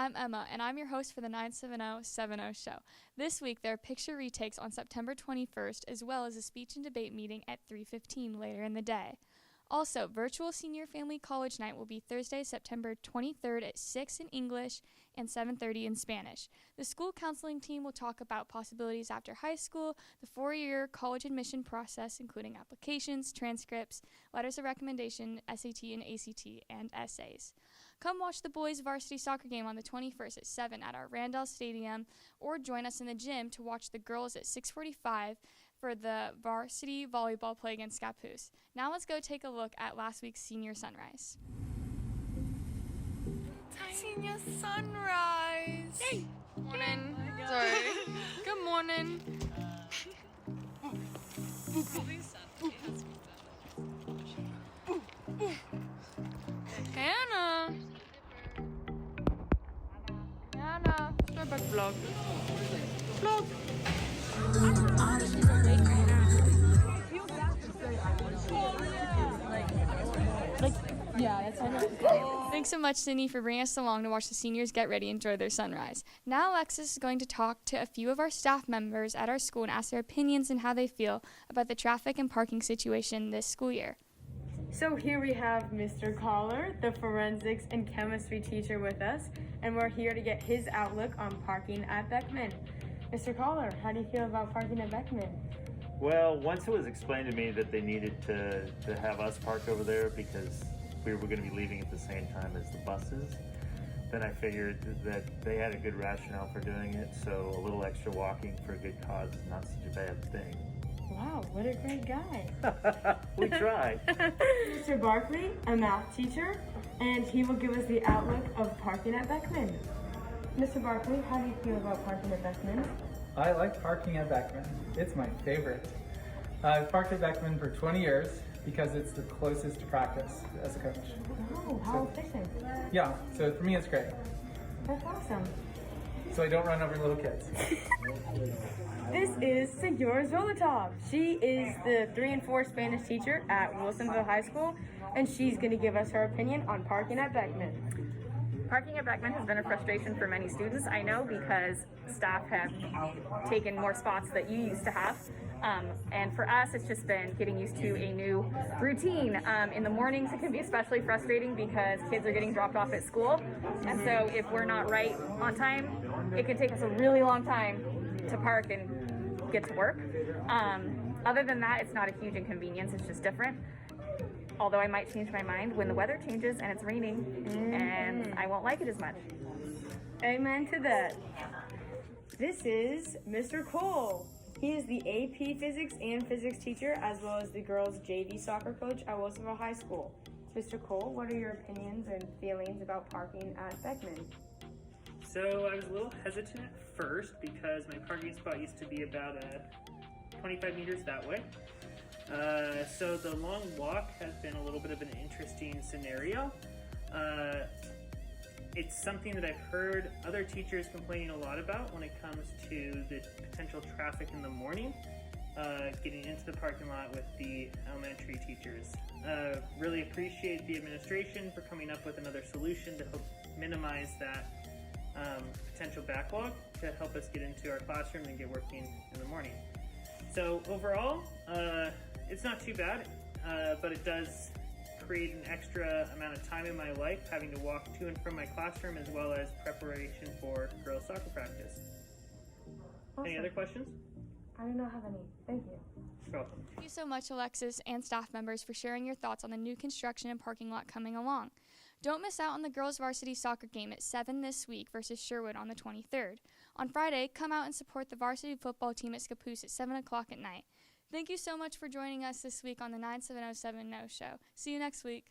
I'm Emma, and I'm your host for the 97070 show. This week, there are picture retakes on September 21st, as well as a speech and debate meeting at 3:15 later in the day. Also, virtual senior family college night will be Thursday, September 23rd at 6 in English and 7:30 in Spanish. The school counseling team will talk about possibilities after high school, the four-year college admission process, including applications, transcripts, letters of recommendation, SAT and ACT, and essays. Come watch the boys' varsity soccer game on the 21st at 7 at our Randall Stadium, or join us in the gym to watch the girls at 6:45 for the varsity volleyball play against Scappoose. Now let's go take a look at last week's senior sunrise. Senior sunrise! Hey! Morning. Sorry. Good morning. Hannah! Hannah! Starbucks vlog. Vlog! Thanks so much, Sydney, for bringing us along to watch the seniors get ready and enjoy their sunrise. Now Alexis is going to talk to a few of our staff members at our school and ask their opinions and how they feel about the traffic and parking situation this school year. So here we have Mr. Collar, the forensics and chemistry teacher with us, and we're here to get his outlook on parking at Beckman. Mr. Collar, how do you feel about parking at Beckman? Well, once it was explained to me that they needed to have us park over there because we were going to be leaving at the same time as the buses, then I figured that they had a good rationale for doing it, so a little extra walking for a good cause is not such a bad thing. Wow, what a great guy. We tried. Mr. Barkley, a math teacher, and he will give us the outlook of parking at Beckman. Mr. Barkley, how do you feel about parking at Beckman? I like parking at Beckman. It's my favorite. I've parked at Beckman for 20 years because it's the closest to practice as a coach. Oh, how efficient. Yeah, so for me it's great. That's awesome. So I don't run over little kids. This is Senora Zolotov. She is the 3 and 4 Spanish teacher at Wilsonville High School, and she's going to give us her opinion on parking at Beckman. Parking at Beckman has been a frustration for many students, I know, because staff have taken more spots that you used to have. And for us, it's just been getting used to a new routine. In the mornings, it can be especially frustrating because kids are getting dropped off at school. And so if we're not right on time, it can take us a really long time to park and get to work. Other than that, it's not a huge inconvenience. It's just different. Although I might change my mind when the weather changes and it's raining, and I won't like it as much. Amen to that. This is Mr. Cole. He is the AP Physics and Physics teacher, as well as the girls' JV soccer coach at Wilsonville High School. Mr. Cole, what are your opinions and feelings about parking at Beckman? So I was a little hesitant at first because my parking spot used to be about 25 meters that way. So the long walk has been a little bit of an interesting scenario. It's something that I've heard other teachers complaining a lot about when it comes to the potential traffic in the morning, getting into the parking lot with the elementary teachers. Really appreciate the administration for coming up with another solution to help minimize that potential backlog to help us get into our classroom and get working in the morning. So overall, it's not too bad, but it does create an extra amount of time in my life having to walk to and from my classroom as well as preparation for girls soccer practice. Awesome. Any other questions? I do not have any. Thank you. You're welcome. Thank you so much, Alexis and staff members, for sharing your thoughts on the new construction and parking lot coming along. Don't miss out on the girls' varsity soccer game at 7 this week versus Sherwood on the 23rd. On Friday, come out and support the varsity football team at Scappoose at 7 o'clock at night. Thank you so much for joining us this week on the 97070 show. See you next week.